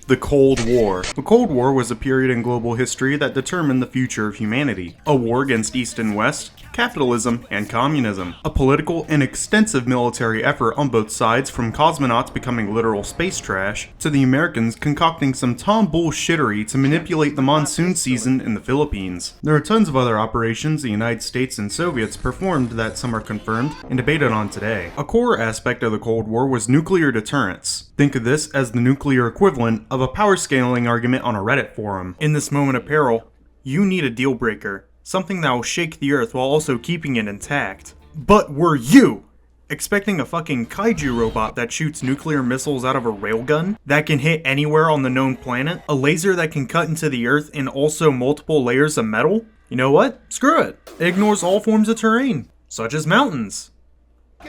The Cold War. The Cold War was a period in global history that determined the future of humanity. A war against East and West, capitalism, and communism. A political and extensive military effort on both sides, from cosmonauts becoming literal space trash, to the Americans concocting some tombullshittery to manipulate the monsoon season in the Philippines. There are tons of other operations the United States and Soviets performed that some are confirmed and debated on today. A core aspect of the Cold War was nuclear deterrence. Think of this as the nuclear equivalent of a power scaling argument on a Reddit forum. In this moment of peril, you need a deal breaker. Something that will shake the earth while also keeping it intact. But were you expecting a fucking kaiju robot that shoots nuclear missiles out of a railgun? That can hit anywhere on the known planet? A laser that can cut into the earth and also multiple layers of metal? You know what? Screw it. It ignores all forms of terrain, such as mountains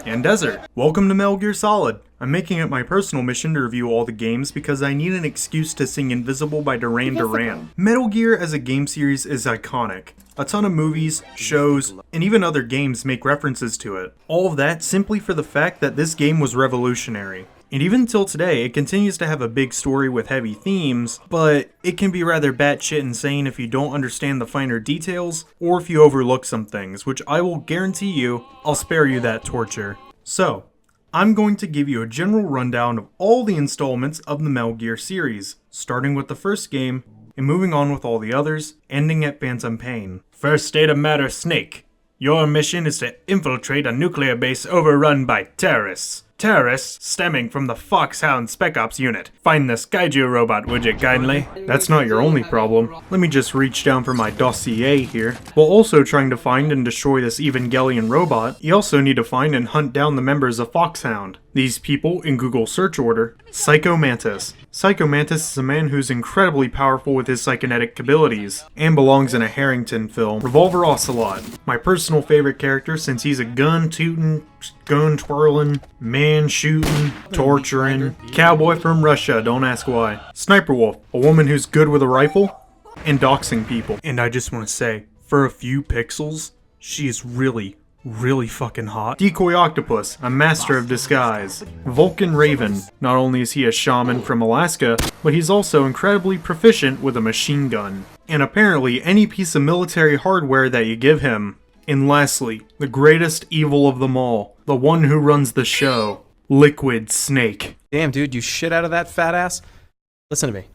and desert. Welcome to Metal Gear Solid. I'm making it my personal mission to review all the games because I need an excuse to sing Invisible by Duran Duran. Metal Gear as a game series is iconic. A ton of movies, shows, and even other games make references to it. All of that simply for the fact that this game was revolutionary. And even until today, it continues to have a big story with heavy themes, but it can be rather batshit insane if you don't understand the finer details, or if you overlook some things, which I will guarantee you, I'll spare you that torture. So, I'm going to give you a general rundown of all the installments of the Metal Gear series, starting with the first game, and moving on with all the others, ending at Phantom Pain. First state of matter, Snake. Your mission is to infiltrate a nuclear base overrun by terrorists. Terrorists stemming from the Foxhound Spec Ops unit. Find this kaiju robot, would you kindly? That's not your only problem. Let me just reach down for my dossier here. While also trying to find and destroy this Evangelion robot, you also need to find and hunt down the members of Foxhound. These people, in Google search order, Psycho Mantis. Psycho Mantis is a man who's incredibly powerful with his psychonetic abilities, and belongs in a Harrington film, Revolver Ocelot. My personal favorite character since he's a gun-tootin', gun-twirling, man-shooting, torturing, cowboy from Russia, don't ask why. Sniper Wolf, a woman who's good with a rifle, and doxing people. And I just want to say, for a few pixels, she is really fucking hot. Decoy Octopus, a master of disguise. Vulcan Raven, not only is he a shaman from Alaska, but he's also incredibly proficient with a machine gun. And apparently any piece of military hardware that you give him. And lastly, the greatest evil of them all, the one who runs the show, Liquid Snake. Damn, dude, you shit out of that fat ass? Listen to me.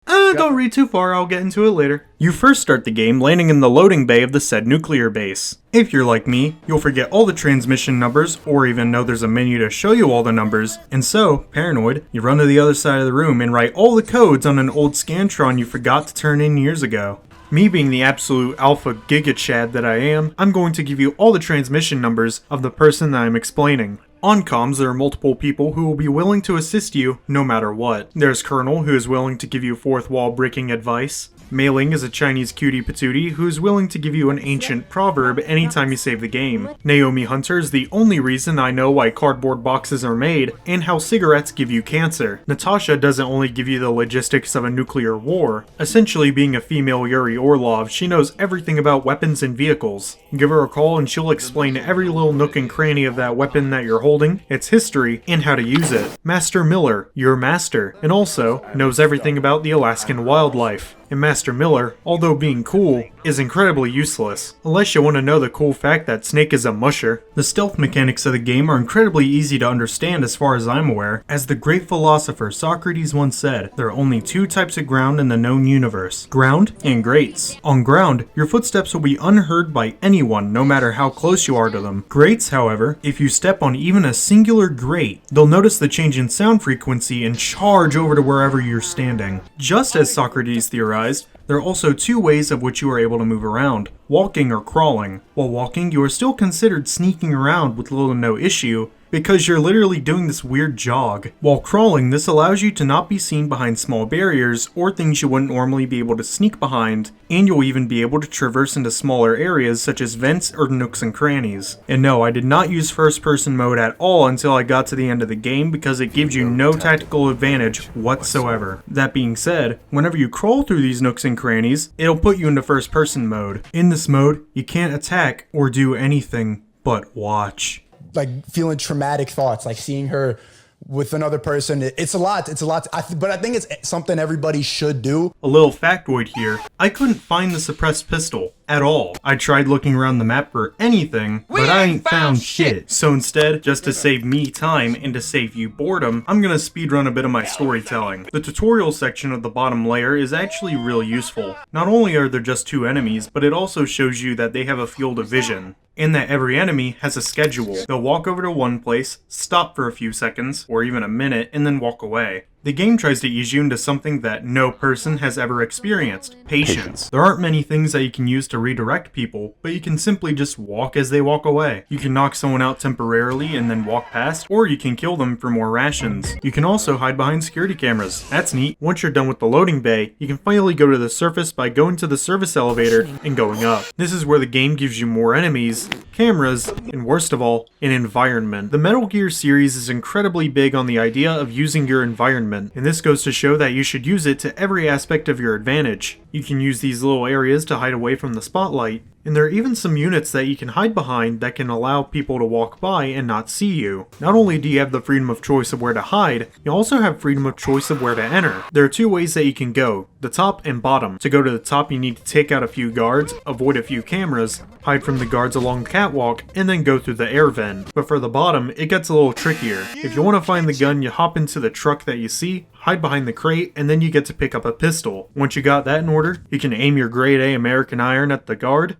Don't read too far, I'll get into it later. You first start the game landing in the loading bay of the said nuclear base. If you're like me, you'll forget all the transmission numbers, or even know there's a menu to show you all the numbers, and so, paranoid, you run to the other side of the room and write all the codes on an old Scantron you forgot to turn in years ago. Me being the absolute alpha giga chad that I am, I'm going to give you all the transmission numbers of the person that I'm explaining. On comms, there are multiple people who will be willing to assist you no matter what. There's Colonel, who is willing to give you fourth wall breaking advice. Mei Ling is a Chinese cutie patootie who is willing to give you an ancient proverb anytime you save the game. Naomi Hunter is the only reason I know why cardboard boxes are made and how cigarettes give you cancer. Natasha doesn't only give you the logistics of a nuclear war. Essentially being a female Yuri Orlov, she knows everything about weapons and vehicles. Give her a call and she'll explain every little nook and cranny of that weapon that you're holding, its history, and how to use it. Master Miller, your master, and also knows everything about the Alaskan wildlife. And Master Miller, although being cool, is incredibly useless, unless you want to know the cool fact that Snake is a musher. The stealth mechanics of the game are incredibly easy to understand as far as I'm aware. As the great philosopher Socrates once said, there are only two types of ground in the known universe, ground and grates. On ground, your footsteps will be unheard by anyone, no matter how close you are to them. Grates, however, if you step on even a singular grate, they'll notice the change in sound frequency and charge over to wherever you're standing. Just as Socrates theorized, there are also two ways of which you are able to move around, walking or crawling. While walking, you are still considered sneaking around with little to no issue, because you're literally doing this weird jog. While crawling, this allows you to not be seen behind small barriers or things you wouldn't normally be able to sneak behind, and you'll even be able to traverse into smaller areas such as vents or nooks and crannies. And no, I did not use first person mode at all until I got to the end of the game because it gives you no tactical advantage whatsoever. That being said, whenever you crawl through these nooks and crannies, it'll put you into first person mode. In this mode, you can't attack or do anything but watch. Like feeling traumatic thoughts, like seeing her with another person. It's a lot. But I think it's something everybody should do. A little factoid here, I couldn't find the suppressed pistol at all. I tried looking around the map for anything, but I ain't found shit. So instead, just to save me time and to save you boredom, I'm gonna speedrun a bit of my storytelling. The tutorial section of the bottom layer is actually real useful. Not only are there just 2 enemies, but it also shows you that they have a field of vision, and that every enemy has a schedule. They'll walk over to one place, stop for a few seconds, or even a minute, and then walk away. The game tries to ease you into something that no person has ever experienced: patience. There aren't many things that you can use to redirect people, but you can simply just walk as they walk away. You can knock someone out temporarily and then walk past, or you can kill them for more rations. You can also hide behind security cameras. That's neat. Once you're done with the loading bay, you can finally go to the surface by going to the service elevator and going up. This is where the game gives you more enemies, cameras, and worst of all, an environment. The Metal Gear series is incredibly big on the idea of using your environment, and this goes to show that you should use it to every aspect of your advantage. You can use these little areas to hide away from the spotlight, and there are even some units that you can hide behind that can allow people to walk by and not see you. Not only do you have the freedom of choice of where to hide, you also have freedom of choice of where to enter. There are 2 ways that you can go, the top and bottom. To go to the top, you need to take out a few guards, avoid a few cameras, hide from the guards along the catwalk, and then go through the air vent. But for the bottom, it gets a little trickier. If you want to find the gun, you hop into the truck that you see, hide behind the crate, and then you get to pick up a pistol. Once you got that in order, you can aim your grade A American iron at the guard,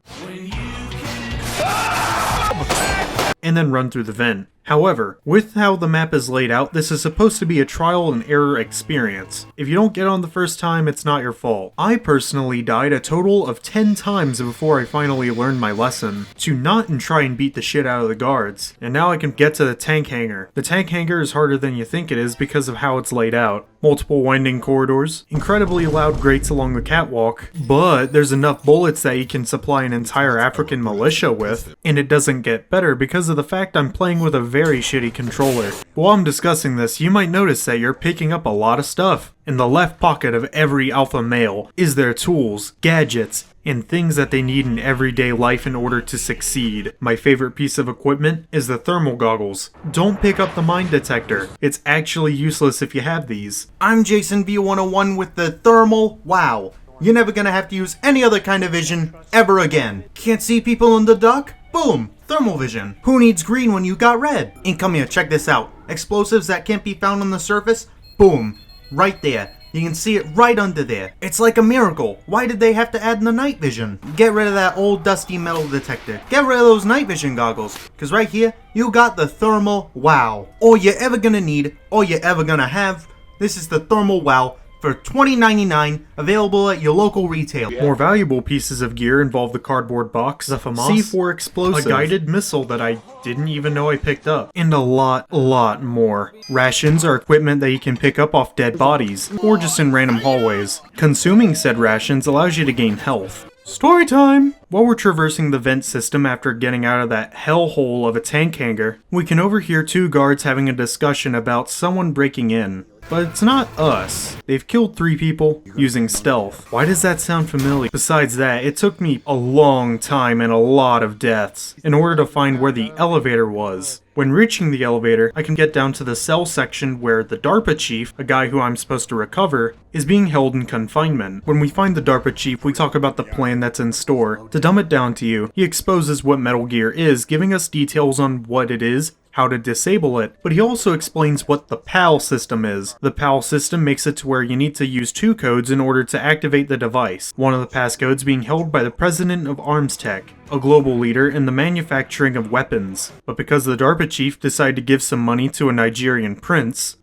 and then run through the vent. However, with how the map is laid out, this is supposed to be a trial and error experience. If you don't get on the first time, it's not your fault. I personally died a total of 10 times before I finally learned my lesson, to not and try and beat the shit out of the guards. And now I can get to the tank hangar. The tank hangar is harder than you think it is because of how it's laid out. Multiple winding corridors, incredibly loud grates along the catwalk, but there's enough bullets that you can supply an entire African militia with, and it doesn't get better because of the fact I'm playing with a very shitty controller. While I'm discussing this, you might notice that you're picking up a lot of stuff. In the left pocket of every alpha male is their tools, gadgets, and things that they need in everyday life in order to succeed. My favorite piece of equipment is the thermal goggles. Don't pick up the mine detector. It's actually useless if you have these. I'm Jason V101 with the thermal wow. You're never gonna have to use any other kind of vision ever again. Can't see people in the dark? Boom! Thermal vision. Who needs green when you got red? And come here, check this out. Explosives that can't be found on the surface? Boom. Right there. You can see it right under there. It's like a miracle. Why did they have to add the night vision? Get rid of that old dusty metal detector. Get rid of those night vision goggles. Cause right here, you got the thermal wow. All you're ever gonna need, all you're ever gonna have. This is the thermal wow for $20.99, available at your local retailer. More valuable pieces of gear involve the cardboard box, the FAMAS, C4 explosive, a guided missile that I didn't even know I picked up, and a lot more. Rations are equipment that you can pick up off dead bodies, or just in random hallways. Consuming said rations allows you to gain health. Story time! While we're traversing the vent system after getting out of that hellhole of a tank hangar, we can overhear 2 guards having a discussion about someone breaking in. But it's not us. They've killed 3 people using stealth. Why does that sound familiar? Besides that, it took me a long time and a lot of deaths in order to find where the elevator was. When reaching the elevator, I can get down to the cell section where the DARPA chief, a guy who I'm supposed to recover, is being held in confinement. When we find the DARPA chief, we talk about the plan that's in store. To dumb it down to you, he exposes what Metal Gear is, giving us details on what it is, how to disable it, but he also explains what the PAL system is. The PAL system makes it to where you need to use 2 codes in order to activate the device. One of the passcodes being held by the president of Arms Tech, a global leader in the manufacturing of weapons. But because the DARPA chief decided to give some money to a Nigerian prince,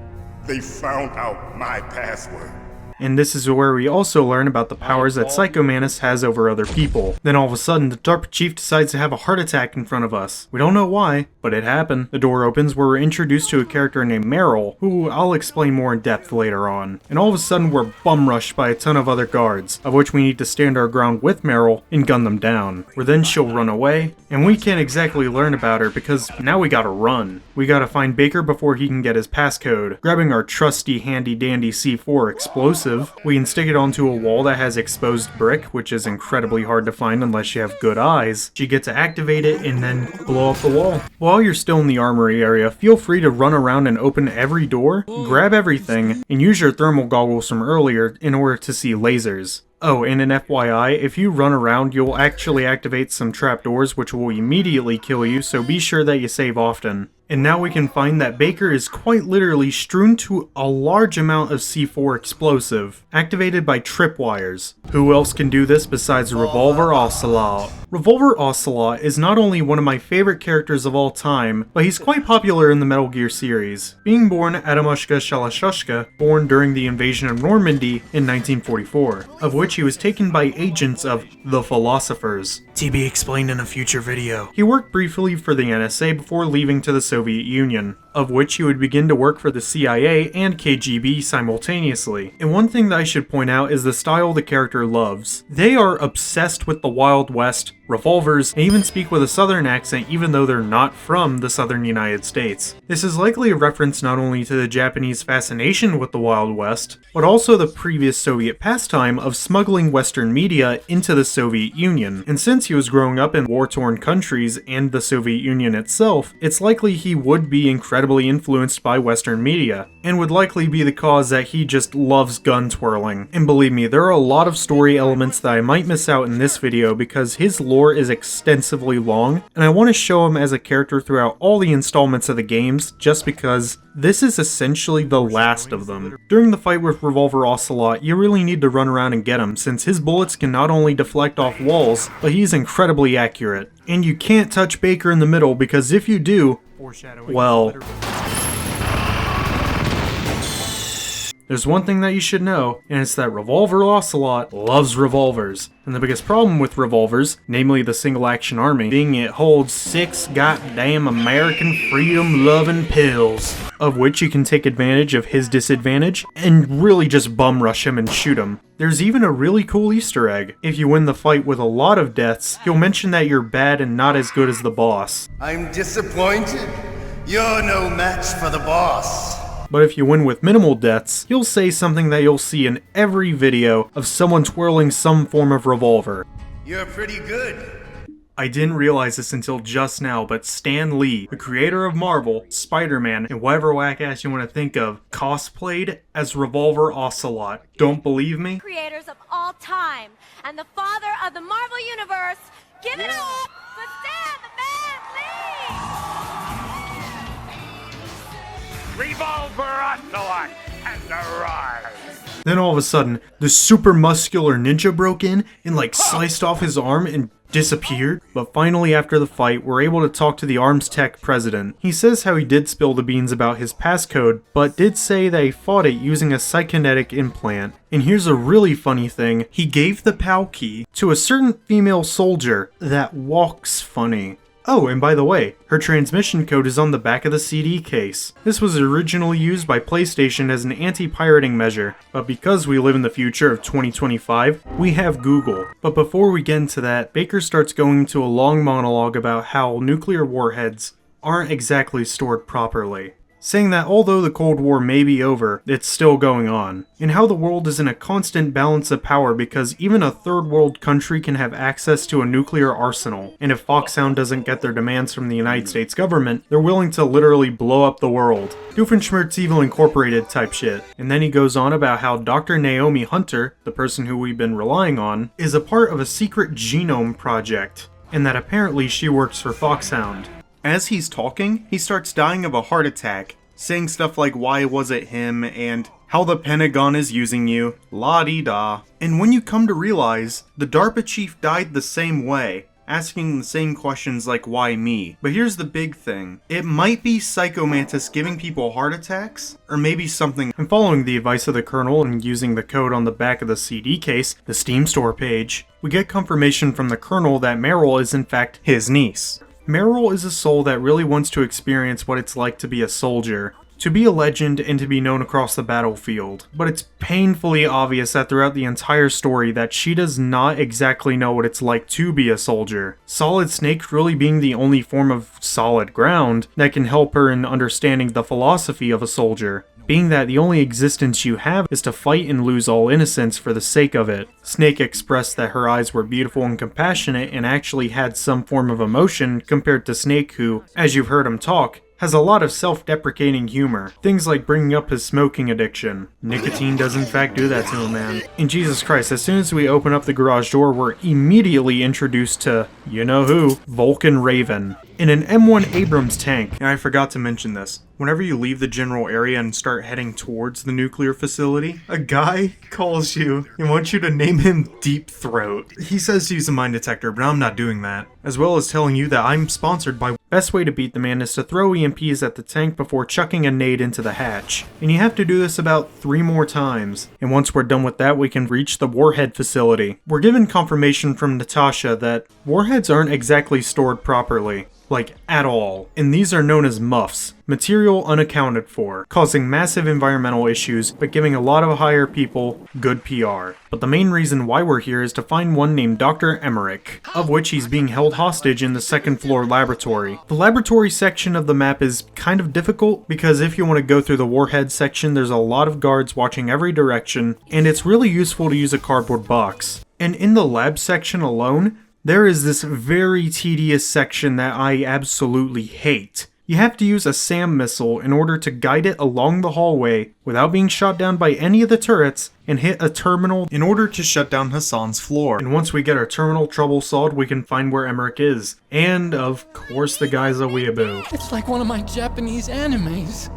they found out my password. And this is where we also learn about the powers that Psycho Mantis has over other people. Then all of a sudden, the DARPA chief decides to have a heart attack in front of us. We don't know why, but it happened. The door opens where we're introduced to a character named Meryl, who I'll explain more in depth later on. And all of a sudden, we're bum rushed by a ton of other guards, of which we need to stand our ground with Meryl and gun them down. Where then she'll run away, and we can't exactly learn about her because now we gotta run. We gotta find Baker before he can get his passcode, grabbing our trusty handy dandy C4 explosive explosive. We can stick it onto a wall that has exposed brick, which is incredibly hard to find unless you have good eyes. You get to activate it and then blow up the wall. While you're still in the armory area, feel free to run around and open every door, grab everything, and use your thermal goggles from earlier in order to see lasers. Oh, and an FYI, if you run around, you'll actually activate some trapdoors which will immediately kill you, so be sure that you save often. And now we can find that Baker is quite literally strewn to a large amount of C4 explosive, activated by tripwires. Who else can do this besides Revolver Ocelot? Revolver Ocelot is not only one of my favorite characters of all time, but he's quite popular in the Metal Gear series, being born Adamushka Shalashushka, born during the invasion of Normandy in 1944, of which he was taken by agents of the Philosophers. To be explained in a future video. He worked briefly for the NSA before leaving to the Soviet Union, of which he would begin to work for the CIA and KGB simultaneously. And one thing that I should point out is the style the character loves. They are obsessed with the Wild West, revolvers, and even speak with a southern accent even though they're not from the southern United States. This is likely a reference not only to the Japanese fascination with the Wild West, but also the previous Soviet pastime of smuggling Western media into the Soviet Union. And since he was growing up in war-torn countries and the Soviet Union itself, it's likely he would be incredibly influenced by Western media, and would likely be the cause that he just loves gun twirling. And believe me, there are a lot of story elements that I might miss out in this video because his lore is extensively long, and I want to show him as a character throughout all the installments of the games just because this is essentially the last of them. During the fight with Revolver Ocelot, you really need to run around and get him since his bullets can not only deflect off walls, but he's incredibly accurate. And you can't touch Baker in the middle because if you do, well, there's one thing that you should know, and it's that Revolver Ocelot loves revolvers. And the biggest problem with revolvers, namely the single action army, being it holds 6 goddamn American freedom-loving pills, of which you can take advantage of his disadvantage and really just bum rush him and shoot him. There's even a really cool Easter egg. If you win the fight with a lot of deaths, he'll mention that you're bad and not as good as the boss. I'm disappointed. You're no match for the boss. But if you win with minimal deaths, he'll say something that you'll see in every video of someone twirling some form of revolver. You're pretty good. I didn't realize this until just now, but Stan Lee, the creator of Marvel, Spider-Man, and whatever whack-ass you want to think of, cosplayed as Revolver Ocelot. Don't believe me? Creators of all time and the father of the Marvel Universe, give it up for Stan the Man Lee! Revolver Ocelot has arrived! Then all of a sudden, the super muscular ninja broke in and sliced off his arm and disappeared. But finally after the fight, we're able to talk to the Arms Tech president. He says how he did spill the beans about his passcode, but did say that he fought it using a psychonetic implant. And here's a really funny thing, he gave the PAL key to a certain female soldier that walks funny. Oh, and by the way, her transmission code is on the back of the CD case. This was originally used by PlayStation as an anti-pirating measure, but because we live in the future of 2025, we have Google. But before we get into that, Baker starts going into a long monologue about how nuclear warheads aren't exactly stored properly, saying that although the Cold War may be over, it's still going on, and how the world is in a constant balance of power because even a third world country can have access to a nuclear arsenal, and if Foxhound doesn't get their demands from the United States government, they're willing to literally blow up the world. Doofenshmirtz Evil Incorporated type shit. And then he goes on about how Dr. Naomi Hunter, the person who we've been relying on, is a part of a secret genome project, and that apparently she works for Foxhound. As he's talking, he starts dying of a heart attack, saying stuff like why was it him and how the Pentagon is using you, la-di-da. And when you come to realize, the DARPA chief died the same way, asking the same questions like why me. But here's the big thing, it might be Psycho Mantis giving people heart attacks, or maybe something. And following the advice of the Colonel and using the code on the back of the CD case, the Steam store page, we get confirmation from the Colonel that Meryl is in fact his niece. Meryl is a soul that really wants to experience what it's like to be a soldier, to be a legend, and to be known across the battlefield. But it's painfully obvious that throughout the entire story that she does not exactly know what it's like to be a soldier. Solid Snake really being the only form of solid ground that can help her in understanding the philosophy of a soldier. being that the only existence you have is to fight and lose all innocence for the sake of it. Snake expressed that her eyes were beautiful and compassionate and actually had some form of emotion compared to Snake who, as you've heard him talk, has a lot of self-deprecating humor. Things like bringing up his smoking addiction. Nicotine does in fact do that to him, man. And Jesus Christ, as soon as we open up the garage door, we're immediately introduced to, you know who, Vulcan Raven. In an M1 Abrams tank. And I forgot to mention this. Whenever you leave the general area and start heading towards the nuclear facility, a guy calls you and wants you to name him Deep Throat. He says to use a mine detector, but I'm not doing that. As well as telling you that I'm sponsored by... Best way to beat the man is to throw EMPs at the tank before chucking a nade into the hatch. And you have to do this about 3 more times. And once we're done with that, we can reach the warhead facility. We're given confirmation from Natasha that warheads aren't exactly stored properly. Like, at all. And these are known as muffs, material unaccounted for, causing massive environmental issues, but giving a lot of higher people good PR. But the main reason why we're here is to find one named Dr. Emmerich, of which he's being held hostage in the 2nd floor laboratory. The laboratory section of the map is kind of difficult, because if you want to go through the warhead section, there's a lot of guards watching every direction, and it's really useful to use a cardboard box. And in the lab section alone, there is this very tedious section that I absolutely hate. You have to use a SAM missile in order to guide it along the hallway without being shot down by any of the turrets and hit a terminal in order to shut down Hassan's floor. And once we get our terminal trouble solved, we can find where Emmerich is. And, of course, the guy's a weeaboo. It's like one of my Japanese animes.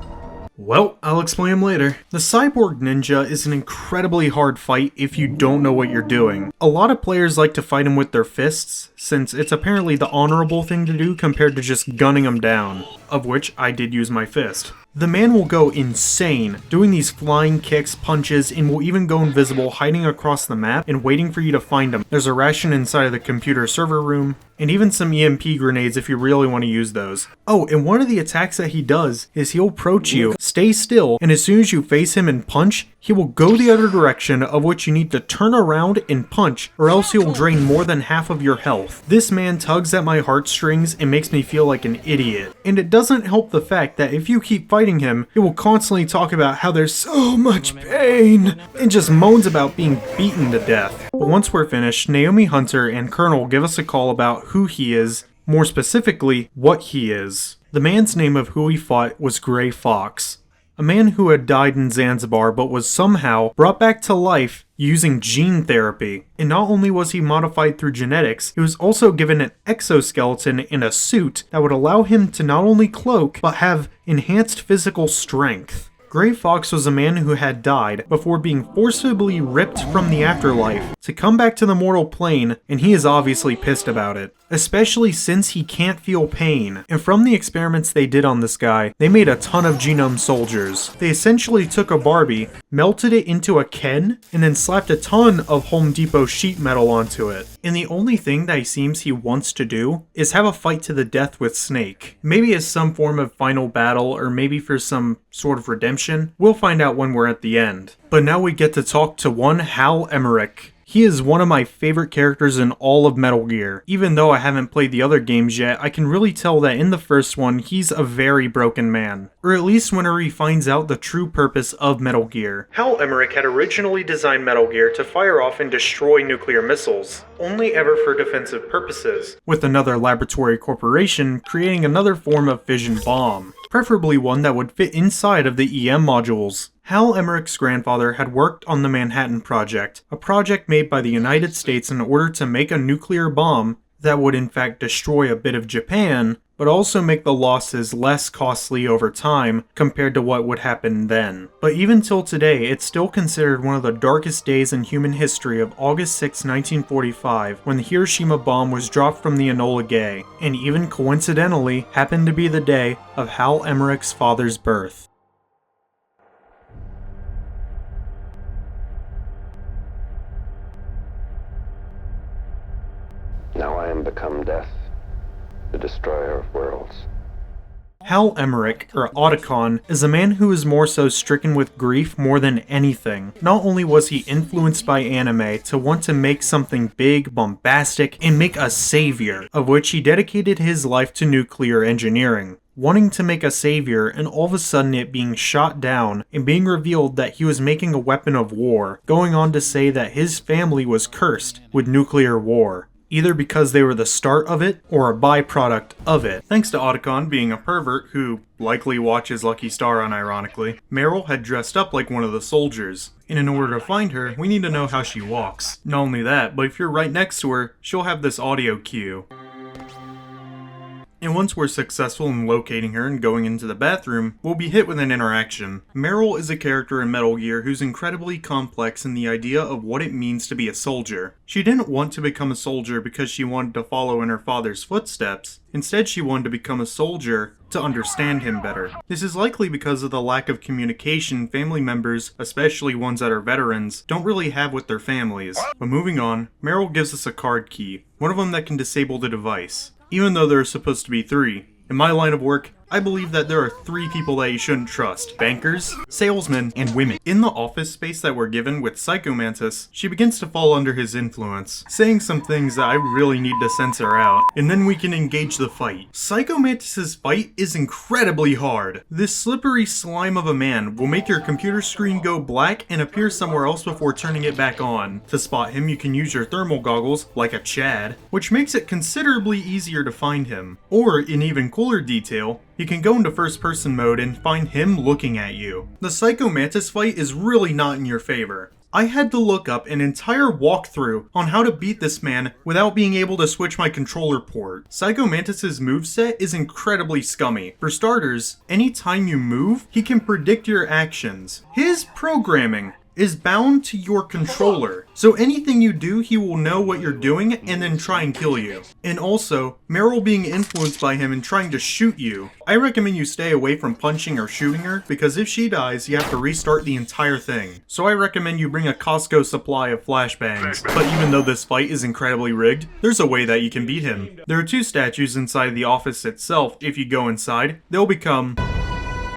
Well, I'll explain him later. The Cyborg Ninja is an incredibly hard fight if you don't know what you're doing. A lot of players like to fight him with their fists, since it's apparently the honorable thing to do compared to just gunning him down, of which I did use my fist. The man will go insane, doing these flying kicks, punches, and will even go invisible, hiding across the map and waiting for you to find him. There's a ration inside of the computer server room, and even some EMP grenades if you really want to use those. Oh, and one of the attacks that he does is he'll approach you, stay still, and as soon as you face him and punch, he will go the other direction, of which you need to turn around and punch, or else he will drain more than half of your health. This man tugs at my heartstrings and makes me feel like an idiot. And it doesn't help the fact that if you keep fighting him, he will constantly talk about how there's so much pain, and just moans about being beaten to death. But once we're finished, Naomi Hunter and Colonel give us a call about who he is, more specifically, what he is. The man's name of who he fought was Gray Fox. A man who had died in Zanzibar but was somehow brought back to life using gene therapy. And not only was he modified through genetics, he was also given an exoskeleton and a suit that would allow him to not only cloak, but have enhanced physical strength. Gray Fox was a man who had died before being forcibly ripped from the afterlife to come back to the mortal plane, and he is obviously pissed about it. Especially since he can't feel pain. And from the experiments they did on this guy, they made a ton of genome soldiers. They essentially took a Barbie, melted it into a Ken, and then slapped a ton of Home Depot sheet metal onto it. And the only thing that he seems he wants to do is have a fight to the death with Snake. Maybe as some form of final battle, or maybe for some sort of redemption. We'll find out when we're at the end. But now we get to talk to one Hal Emmerich. He is one of my favorite characters in all of Metal Gear. Even though I haven't played the other games yet, I can really tell that in the first one, he's a very broken man. Or at least whenever he finds out the true purpose of Metal Gear. Hal Emmerich had originally designed Metal Gear to fire off and destroy nuclear missiles, only ever for defensive purposes, with another laboratory corporation creating another form of fission bomb, preferably one that would fit inside of the EM modules. Hal Emmerich's grandfather had worked on the Manhattan Project, a project made by the United States in order to make a nuclear bomb that would in fact destroy a bit of Japan, but also make the losses less costly over time compared to what would happen then. But even till today, it's still considered one of the darkest days in human history of August 6, 1945, when the Hiroshima bomb was dropped from the Enola Gay, and even coincidentally happened to be the day of Hal Emmerich's father's birth. Now I am become death, the destroyer of worlds. Hal Emmerich, or Otacon, is a man who is more so stricken with grief more than anything. Not only was he influenced by anime to want to make something big, bombastic, and make a savior, of which he dedicated his life to nuclear engineering. wanting to make a savior, and all of a sudden it being shot down and being revealed that he was making a weapon of war, going on to say that his family was cursed with nuclear war, either because they were the start of it or a byproduct of it. Thanks to Otacon being a pervert who likely watches Lucky Star unironically, Meryl had dressed up like one of the soldiers. And in order to find her, we need to know how she walks. Not only that, but if you're right next to her, she'll have this audio cue. And once we're successful in locating her and going into the bathroom, we'll be hit with an interaction. Meryl is a character in Metal Gear who's incredibly complex in the idea of what it means to be a soldier. She didn't want to become a soldier because she wanted to follow in her father's footsteps. Instead, she wanted to become a soldier to understand him better. This is likely because of the lack of communication family members, especially ones that are veterans, don't really have with their families. But moving on, Meryl gives us a card key, one of them that can disable the device, even though there are supposed to be 3. In my line of work, I believe that there are 3 people that you shouldn't trust: bankers, salesmen, and women. In the office space that we're given with Psycho Mantis, she begins to fall under his influence, saying some things that I really need to censor out, and then we can engage the fight. Psycho Mantis's fight is incredibly hard. This slippery slime of a man will make your computer screen go black and appear somewhere else before turning it back on. To spot him, you can use your thermal goggles, like a Chad, which makes it considerably easier to find him. Or, in even cooler detail, you can go into first person mode and find him looking at you. The Psycho Mantis fight is really not in your favor. I had to look up an entire walkthrough on how to beat this man without being able to switch my controller port. Psycho Mantis's moveset is incredibly scummy. For starters, anytime you move, he can predict your actions. His programming is bound to your controller, so anything you do, he will know what you're doing and then try and kill you. And also, Meryl being influenced by him and trying to shoot you. I recommend you stay away from punching or shooting her, because if she dies, you have to restart the entire thing. So I recommend you bring a Costco supply of flashbangs. But even though this fight is incredibly rigged, there's a way that you can beat him. There are 2 statues inside the office itself. If you go inside, they'll become...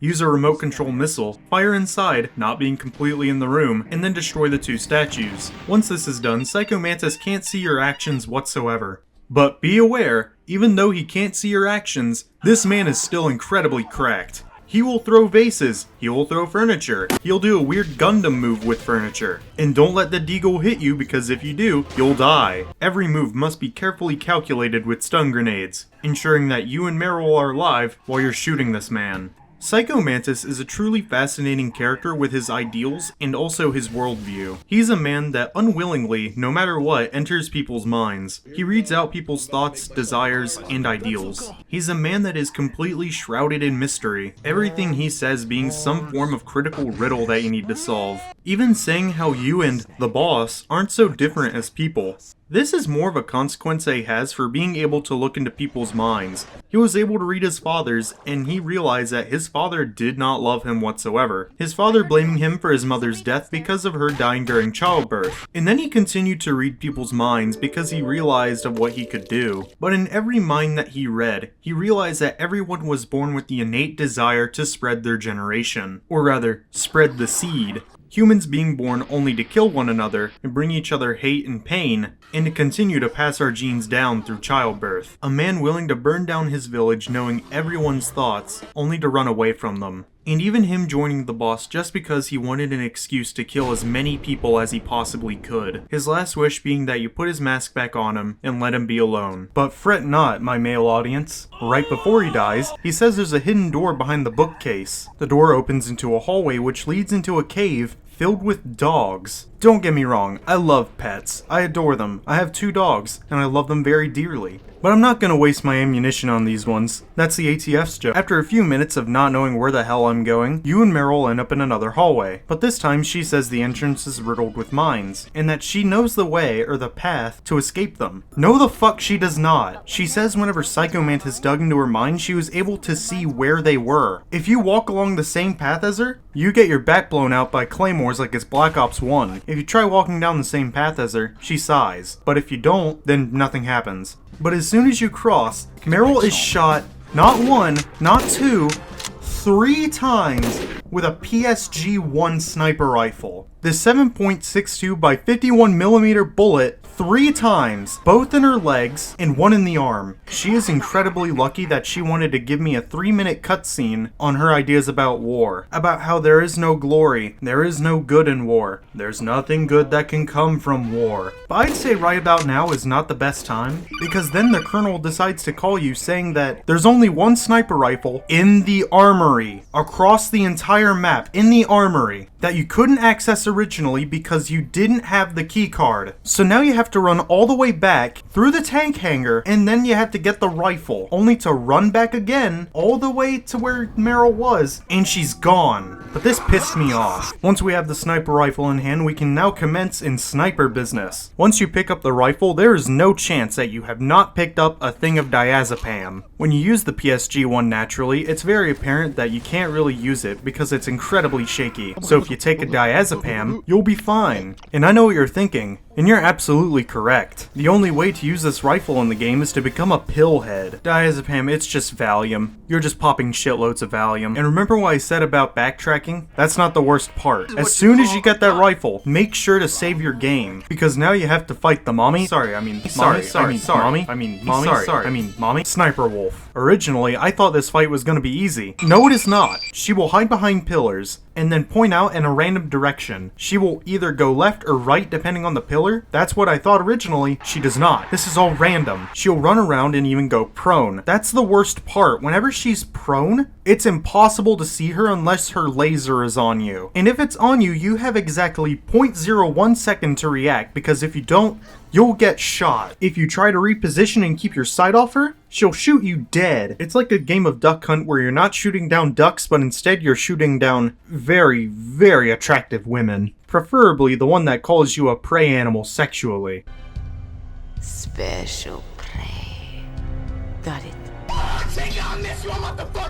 Use a remote control missile, fire inside, not being completely in the room, and then destroy the 2 statues. Once this is done, Psycho Mantis can't see your actions whatsoever. But be aware, even though he can't see your actions, this man is still incredibly cracked. He will throw vases, he will throw furniture, he'll do a weird Gundam move with furniture. And don't let the deagle hit you, because if you do, you'll die. Every move must be carefully calculated with stun grenades, ensuring that you and Meryl are alive while you're shooting this man. Psycho Mantis is a truly fascinating character with his ideals and also his worldview. He's a man that unwillingly, no matter what, enters people's minds. He reads out people's thoughts, desires, and ideals. He's a man that is completely shrouded in mystery, everything he says being some form of critical riddle that you need to solve. Even saying how you and the boss aren't so different as people. This is more of a consequence that he has for being able to look into people's minds. He was able to read his father's, and he realized that his father did not love him whatsoever. His father blaming him for his mother's death because of her dying during childbirth. And then he continued to read people's minds because he realized of what he could do. But in every mind that he read, he realized that everyone was born with the innate desire to spread their generation. Or rather, spread the seed. Humans being born only to kill one another and bring each other hate and pain, and to continue to pass our genes down through childbirth. A man willing to burn down his village knowing everyone's thoughts, only to run away from them. And even him joining the boss just because he wanted an excuse to kill as many people as he possibly could. His last wish being that you put his mask back on him and let him be alone. But fret not, my male audience. Right before he dies, he says there's a hidden door behind the bookcase. The door opens into a hallway which leads into a cave filled with dogs. Don't get me wrong, I love pets. I adore them. I have 2 dogs, and I love them very dearly. But I'm not gonna waste my ammunition on these ones. That's the ATF's job. After a few minutes of not knowing where the hell I'm going, you and Meryl end up in another hallway. But this time she says the entrance is riddled with mines, and that she knows the way, or the path, to escape them. No the fuck she does not. She says whenever Psycho Mantis dug into her mind, she was able to see where they were. If you walk along the same path as her, you get your back blown out by claymores like it's Black Ops 1. If you try walking down the same path as her, she sighs. But if you don't, then nothing happens. But as soon as you cross, Meryl is shot not 1, not 2, 3 times with a PSG-1 sniper rifle. The 7.62 by 51mm bullet 3 times, both in her legs and 1 in the arm. She is incredibly lucky that she wanted to give me a 3-minute cutscene on her ideas about war, about how there is no glory, there is no good in war, there's nothing good that can come from war. But I'd say right about now is not the best time, because then the colonel decides to call you saying that there's only 1 sniper rifle in the armory, across the entire map, in the armory, that you couldn't access originally because you didn't have the key card. So now you have to run all the way back through the tank hangar, and then you have to get the rifle, only to run back again all the way to where Meryl was, and she's gone. But this pissed me off. Once we have the sniper rifle in hand, we can now commence in sniper business. Once you pick up the rifle, there is no chance that you have not picked up a thing of diazepam. When you use the PSG one naturally, it's very apparent that you can't really use it because it's incredibly shaky. So if you take a diazepam, you'll be fine. And I know what you're thinking, and you're absolutely correct. The only way to use this rifle in the game is to become a pillhead. Diazepam, it's just Valium. You're just popping shitloads of Valium. And remember what I said about backtracking? That's not the worst part. As soon as you get that rifle, make sure to save your game, because now you have to fight the mommy. Mommy Sniper Wolf. Originally, I thought this fight was gonna be easy. No, it is not. She will hide behind pillars, and then point out in a random direction. She will either go left or right depending on the pillar. That's what I thought originally. She does not. This is all random. She'll run around and even go prone. That's the worst part. Whenever she's prone, it's impossible to see her unless her laser is on you. And if it's on you, you have exactly 0.01 second to react, because if you don't, you'll get shot. If you try to reposition and keep your sight off her, she'll shoot you dead. It's like a game of duck hunt where you're not shooting down ducks, but instead you're shooting down very, very attractive women. Preferably the one that calls you a prey animal sexually. Special prey. Got it.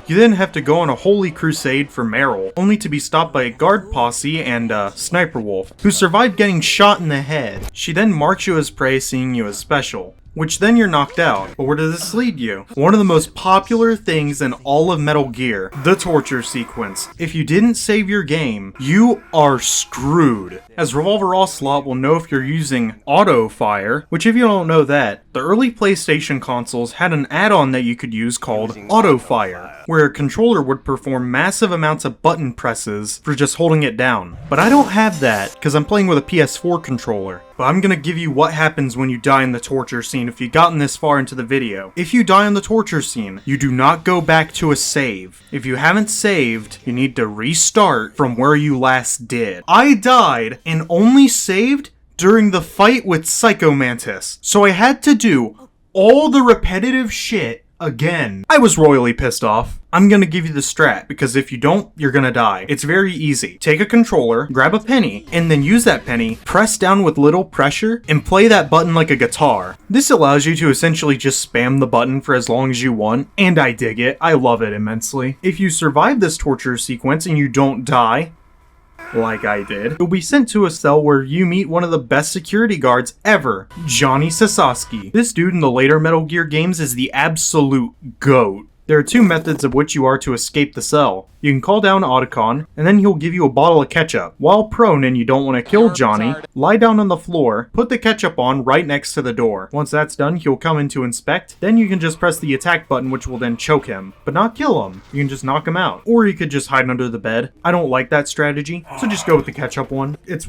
You then have to go on a holy crusade for Meryl, only to be stopped by a guard posse and a sniper wolf, who survived getting shot in the head. She then marks you as prey, seeing you as special, which then you're knocked out. But where does this lead you? One of the most popular things in all of Metal Gear, the torture sequence. If you didn't save your game, you are screwed. As Revolver Ocelot will know if you're using auto fire, which if you don't know that, the early PlayStation consoles had an add-on that you could use called auto fire, where a controller would perform massive amounts of button presses for just holding it down. But I don't have that, because I'm playing with a PS4 controller. But I'm gonna give you what happens when you die in the torture scene if you've gotten this far into the video. If you die in the torture scene, you do not go back to a save. If you haven't saved, you need to restart from where you last did. I died and only saved during the fight with Psycho Mantis, so I had to do all the repetitive shit again. I was royally pissed off. I'm gonna give you the strat, because if you don't, you're gonna die. It's very easy. Take a controller, grab a penny, and then use that penny, press down with little pressure, and play that button like a guitar. This allows you to essentially just spam the button for as long as you want, and I dig it. I love it immensely. If you survive this torture sequence and you don't die, like I did, you'll be sent to a cell where you meet one of the best security guards ever, Johnny Sasaki. This dude in the later Metal Gear games is the absolute GOAT. There are 2 methods of which you are to escape the cell. You can call down Otacon, and then he'll give you a bottle of ketchup. While prone and you don't want to kill Johnny, lie down on the floor, put the ketchup on right next to the door. Once that's done, he'll come in to inspect. Then you can just press the attack button, which will then choke him. But not kill him. You can just knock him out. Or you could just hide under the bed. I don't like that strategy, so just go with the ketchup one. It's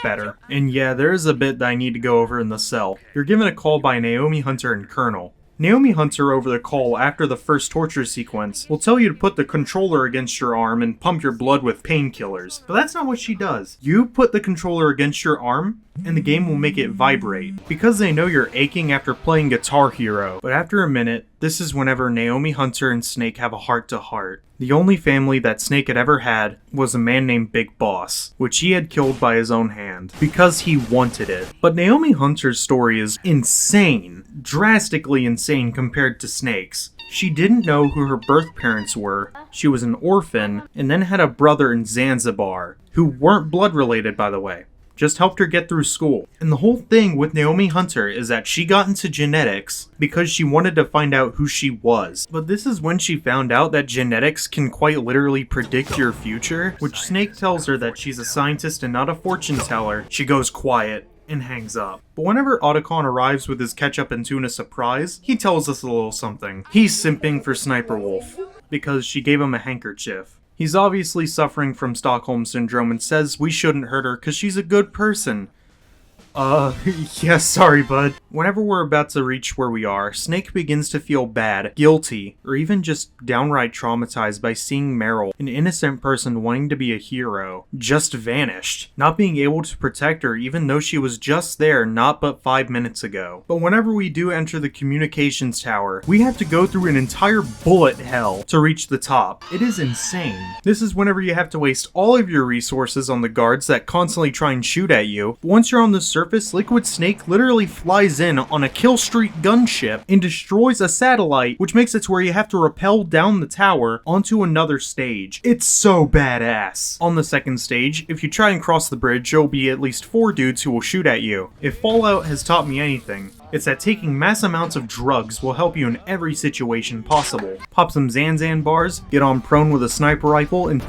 better. And yeah, there is a bit that I need to go over in the cell. You're given a call by Naomi Hunter and Colonel. Naomi Hunter over the call after the first torture sequence will tell you to put the controller against your arm and pump your blood with painkillers. But that's not what she does. You put the controller against your arm, and the game will make it vibrate, because they know you're aching after playing Guitar Hero. But after a minute, this is whenever Naomi Hunter and Snake have a heart-to-heart. The only family that Snake had ever had was a man named Big Boss, which he had killed by his own hand, because he wanted it. But Naomi Hunter's story is insane, drastically insane compared to Snake's. She didn't know who her birth parents were, she was an orphan, and then had a brother in Zanzibar, who weren't blood related by the way. Just helped her get through school. And the whole thing with Naomi Hunter is that she got into genetics because she wanted to find out who she was. But this is when she found out that genetics can quite literally predict your future, which Snake tells her that she's a scientist and not a fortune teller. She goes quiet. and hangs up. But whenever Otacon arrives with his ketchup and tuna surprise, he tells us a little something. He's simping for Sniper Wolf because she gave him a handkerchief. He's obviously suffering from Stockholm Syndrome and says we shouldn't hurt her because she's a good person. Yeah, sorry, bud. Whenever we're about to reach where we are, Snake begins to feel bad, guilty, or even just downright traumatized by seeing Meryl, an innocent person wanting to be a hero, just vanished, not being able to protect her even though she was just there not but 5 minutes ago. But whenever we do enter the communications tower, we have to go through an entire bullet hell to reach the top. It is insane. This is whenever you have to waste all of your resources on the guards that constantly try and shoot at you. But once you're on the surface, Liquid Snake literally flies in on a kill streak gunship and destroys a satellite, which makes it to where you have to rappel down the tower onto another stage. It's so badass. On the second stage, if you try and cross the bridge, there'll be at least 4 dudes who will shoot at you. If Fallout has taught me anything, it's that taking mass amounts of drugs will help you in every situation possible. Pop some Zanzan bars, get on prone with a sniper rifle, and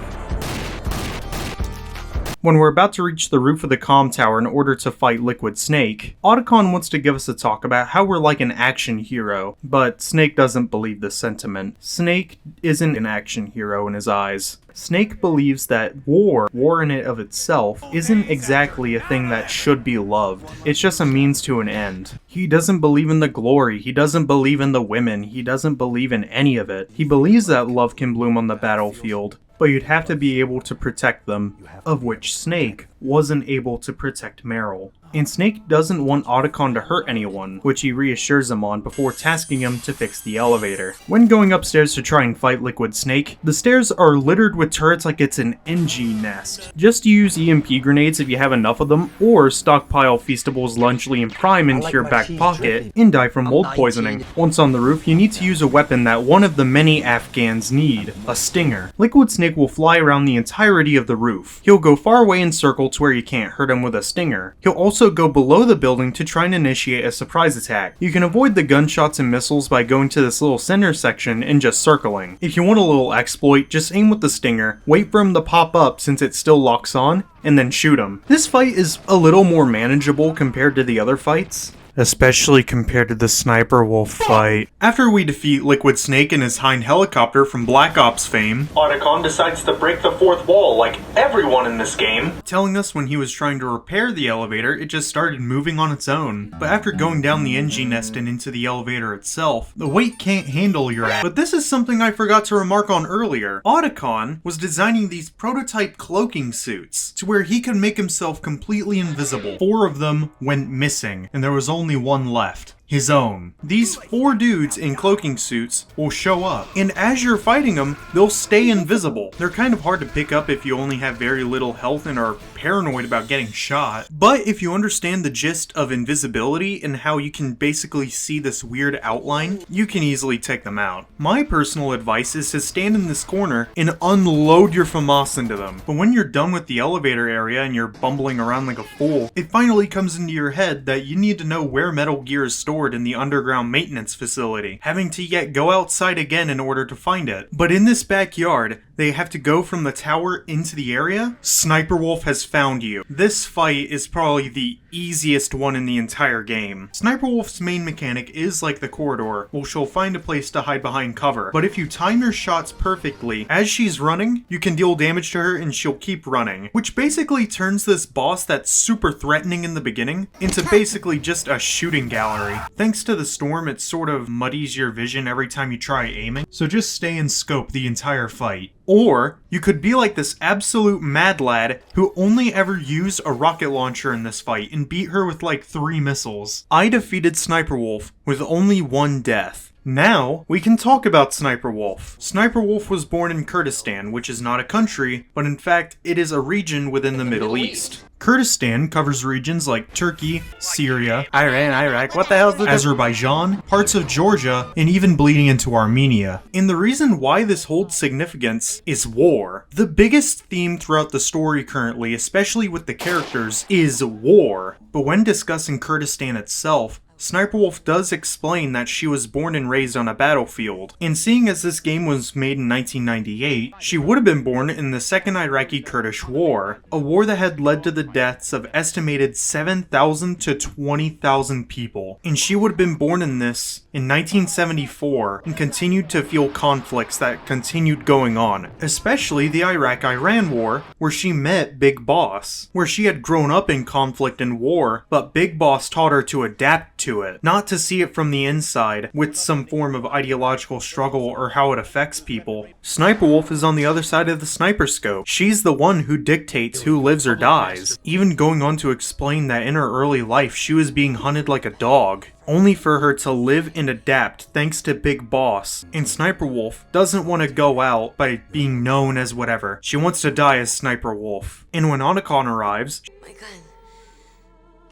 when we're about to reach the roof of the comm tower in order to fight Liquid Snake, Otacon wants to give us a talk about how we're like an action hero, but Snake doesn't believe this sentiment. Snake isn't an action hero in his eyes. Snake believes that war in it of itself, isn't exactly a thing that should be loved. It's just a means to an end. He doesn't believe in the glory, he doesn't believe in the women, he doesn't believe in any of it. He believes that love can bloom on the battlefield, but you'd have to be able to protect them, of which Snake wasn't able to protect Meryl. And Snake doesn't want Otacon to hurt anyone, which he reassures him on before tasking him to fix the elevator. When going upstairs to try and fight Liquid Snake, the stairs are littered with turrets like it's an NG nest. Just use EMP grenades if you have enough of them, or stockpile Feastables, Lunchly, and Prime into your back pocket and die from mold poisoning. Once on the roof, you need to use a weapon that one of the many Afghans need, a stinger. Liquid Snake will fly around the entirety of the roof. He'll go far away in circle to where you can't hurt him with a stinger. He'll also go below the building to try and initiate a surprise attack. You can avoid the gunshots and missiles by going to this little center section and just circling. If you want a little exploit, just aim with the stinger, wait for him to pop up since it still locks on, and then shoot him. This fight is a little more manageable compared to the other fights, especially compared to the Sniper Wolf fight. After we defeat Liquid Snake and his hind helicopter from Black Ops fame, Otacon decides to break the fourth wall like everyone in this game, telling us when he was trying to repair the elevator, it just started moving on its own. But after going down the NG nest and into the elevator itself, the weight can't handle your ass. But this is something I forgot to remark on earlier. Otacon was designing these prototype cloaking suits to where he could make himself completely invisible. 4 of them went missing, and there was only one left. His own. These 4 dudes in cloaking suits will show up, and as you're fighting them, they'll stay invisible. They're kind of hard to pick up if you only have very little health and are paranoid about getting shot. But if you understand the gist of invisibility and how you can basically see this weird outline, you can easily take them out. My personal advice is to stand in this corner and unload your FAMAS into them. But when you're done with the elevator area and you're bumbling around like a fool, it finally comes into your head that you need to know where Metal Gear is stored in the underground maintenance facility, having to yet go outside again in order to find it. But in this backyard, they have to go from the tower into the area. Sniper Wolf has found you. This fight is probably the easiest one in the entire game. Sniper Wolf's main mechanic is like the corridor, where she'll find a place to hide behind cover. But if you time your shots perfectly, as she's running, you can deal damage to her and she'll keep running, which basically turns this boss that's super threatening in the beginning into basically just a shooting gallery. Thanks to the storm, it sort of muddies your vision every time you try aiming, so just stay in scope the entire fight. Or, you could be like this absolute mad lad who only ever used a rocket launcher in this fight and beat her with like 3 missiles. I defeated Sniper Wolf with only 1 death. Now, we can talk about Sniper Wolf. Sniper Wolf was born in Kurdistan, which is not a country, but in fact, it is a region within the Middle East. Kurdistan covers regions like Turkey, Syria, Iran, Iraq, what the hell's the Azerbaijan, parts of Georgia, and even bleeding into Armenia. And the reason why this holds significance is war. The biggest theme throughout the story currently, especially with the characters, is war. But when discussing Kurdistan itself, Sniper Wolf does explain that she was born and raised on a battlefield, and seeing as this game was made in 1998, she would have been born in the Second Iraqi-Kurdish War, a war that had led to the deaths of estimated 7,000 to 20,000 people, and she would have been born in this in 1974 and continued to feel conflicts that continued going on, especially the Iraq-Iran War, where she met Big Boss, where she had grown up in conflict and war, but Big Boss taught her to adapt to it, not to see it from the inside with some form of ideological struggle or how it affects people. Sniper Wolf is on the other side of the sniper scope. She's the one who dictates who lives or dies, even going on to explain that in her early life she was being hunted like a dog, only for her to live and adapt thanks to Big Boss. And Sniper Wolf doesn't want to go out by being known as whatever. She wants to die as Sniper Wolf. And when Anakon arrives, My gun.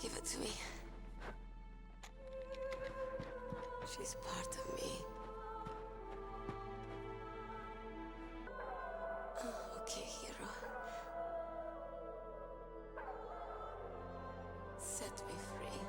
Give it to me. She's part of me. Oh, okay, hero. Set me free.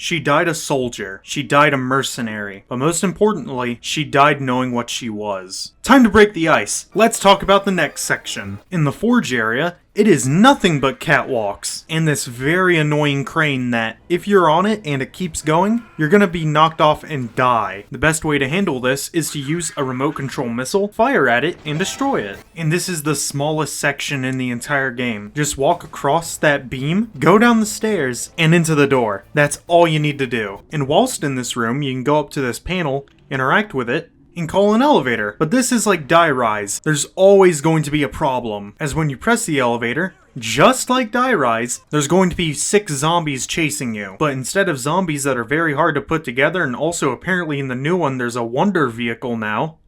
she died a soldier, she died a mercenary, but most importantly, she died knowing what she was. Time to break the ice. Let's talk about the next section. In the forge area, it is nothing but catwalks, and this very annoying crane that, if you're on it and it keeps going, you're gonna be knocked off and die. The best way to handle this is to use a remote control missile, fire at it, and destroy it. And this is the smallest section in the entire game. Just walk across that beam, go down the stairs, and into the door. That's all you need to do. And whilst in this room, you can go up to this panel, interact with it, and call an elevator. But this is like Die Rise. There's always going to be a problem, as when you press the elevator, just like Die Rise, there's going to be 6 zombies chasing you. But instead of zombies that are very hard to put together, and also apparently in the new one there's a wonder vehicle now,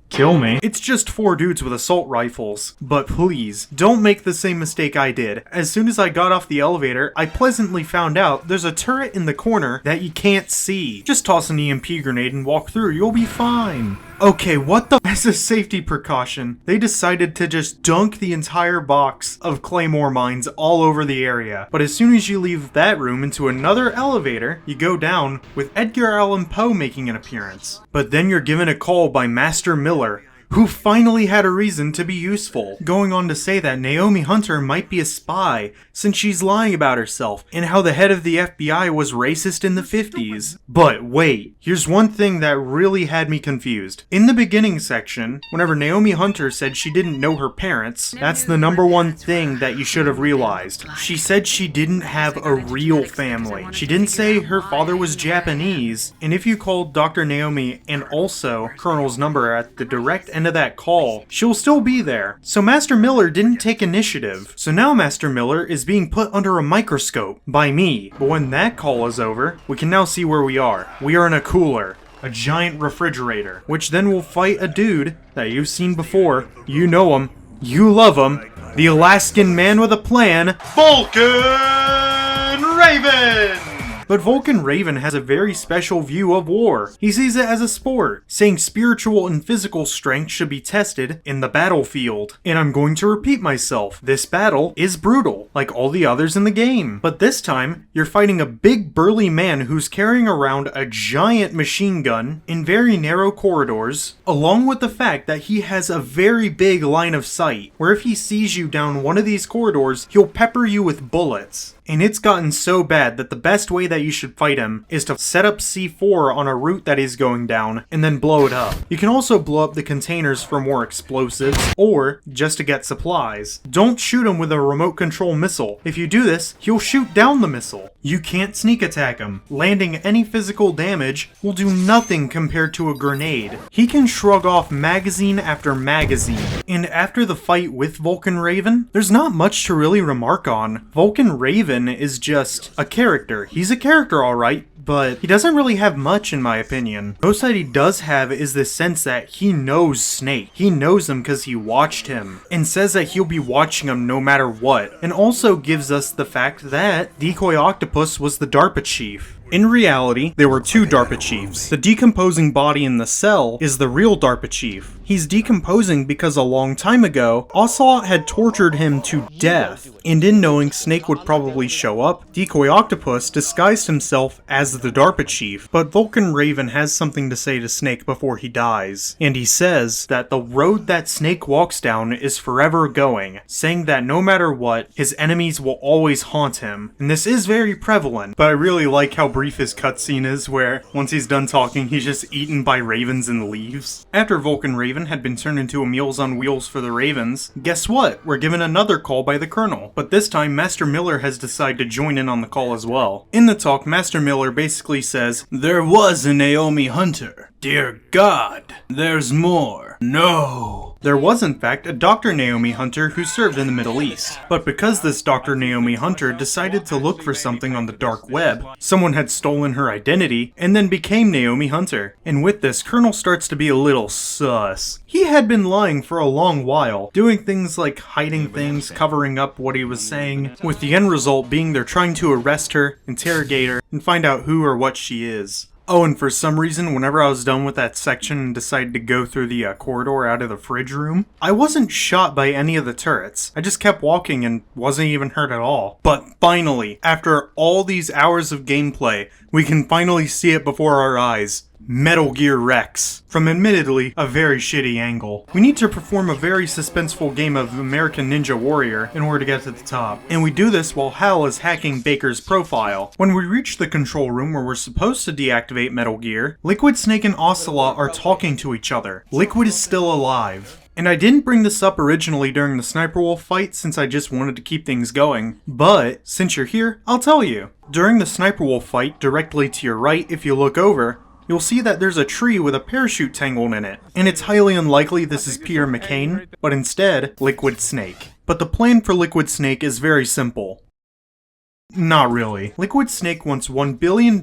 kill me. It's just 4 dudes with assault rifles. But please, don't make the same mistake I did. As soon as I got off the elevator, I pleasantly found out there's a turret in the corner that you can't see. Just toss an EMP grenade and walk through, you'll be fine. Okay, what the as a safety precaution, they decided to just dunk the entire box of claymore mines all over the area. But as soon as you leave that room into another elevator, you go down with Edgar Allan Poe making an appearance. But then you're given a call by Master Miller, who finally had a reason to be useful, going on to say that Naomi Hunter might be a spy since she's lying about herself, and how the head of the FBI was racist in the 50s. But wait, here's one thing that really had me confused. In the beginning section, whenever Naomi Hunter said she didn't know her parents, that's the #1 thing that you should have realized. She said she didn't have a real family. She didn't say her father was Japanese, and if you called Dr. Naomi and also Colonel's number at the direct end of that call, she'll still be there. So Master Miller didn't take initiative. So now Master Miller is being put under a microscope by me. But when that call is over, we can now see where we are. We are in a cooler, a giant refrigerator, which then will fight a dude that you've seen before. You know him, you love him, the Alaskan man with a plan, Vulcan Raven! But Vulcan Raven has a very special view of war. He sees it as a sport, saying spiritual and physical strength should be tested in the battlefield. And I'm going to repeat myself, this battle is brutal, like all the others in the game. But this time, you're fighting a big burly man who's carrying around a giant machine gun in very narrow corridors, along with the fact that he has a very big line of sight, where if he sees you down one of these corridors, he'll pepper you with bullets. And it's gotten so bad that the best way that you should fight him is to set up C4 on a route that he's going down and then blow it up. You can also blow up the containers for more explosives or just to get supplies. Don't shoot him with a remote control missile. If you do this, he'll shoot down the missile. You can't sneak attack him. Landing any physical damage will do nothing compared to a grenade. He can shrug off magazine after magazine. And after the fight with Vulcan Raven, there's not much to really remark on. Vulcan Raven is just a character. He's a character alright, but he doesn't really have much in my opinion. Most that he does have is this sense that he knows Snake. He knows him because he watched him, and says that he'll be watching him no matter what, and also gives us the fact that Decoy Octopus was the DARPA chief. In reality, there were two DARPA chiefs. The decomposing body in the cell is the real DARPA chief. He's decomposing because a long time ago, Ocelot had tortured him to death, and in knowing Snake would probably show up, Decoy Octopus disguised himself as the DARPA chief. But Vulcan Raven has something to say to Snake before he dies, and he says that the road that Snake walks down is forever going, saying that no matter what, his enemies will always haunt him. And this is very prevalent, but I really like how brief his cutscene is, where once he's done talking, he's just eaten by ravens and leaves. After Vulcan Raven had been turned into a Meals on Wheels for the ravens, guess what? We're given another call by the Colonel. But this time, Master Miller has decided to join in on the call as well. In the talk, Master Miller basically says, "There was a Naomi Hunter. Dear God, there's more. No." There was in fact a Dr. Naomi Hunter who served in the Middle East. But because this Dr. Naomi Hunter decided to look for something on the dark web, someone had stolen her identity and then became Naomi Hunter. And with this, Colonel starts to be a little sus. He had been lying for a long while, doing things like hiding things, covering up what he was saying, with the end result being they're trying to arrest her, interrogate her, and find out who or what she is. Oh, and for some reason, whenever I was done with that section and decided to go through the corridor out of the fridge room, I wasn't shot by any of the turrets. I just kept walking and wasn't even hurt at all. But finally, after all these hours of gameplay, we can finally see it before our eyes. Metal Gear Rex, from admittedly a very shitty angle. We need to perform a very suspenseful game of American Ninja Warrior in order to get to the top, and we do this while Hal is hacking Baker's profile. When we reach the control room where we're supposed to deactivate Metal Gear, Liquid, Snake, and Ocelot are talking to each other. Liquid is still alive. And I didn't bring this up originally during the Sniper Wolf fight since I just wanted to keep things going, but since you're here, I'll tell you. During the Sniper Wolf fight, directly to your right if you look over, you'll see that there's a tree with a parachute tangled in it, and it's highly unlikely this is Peter McCain, but instead, Liquid Snake. But the plan for Liquid Snake is very simple. Not really. Liquid Snake wants $1 billion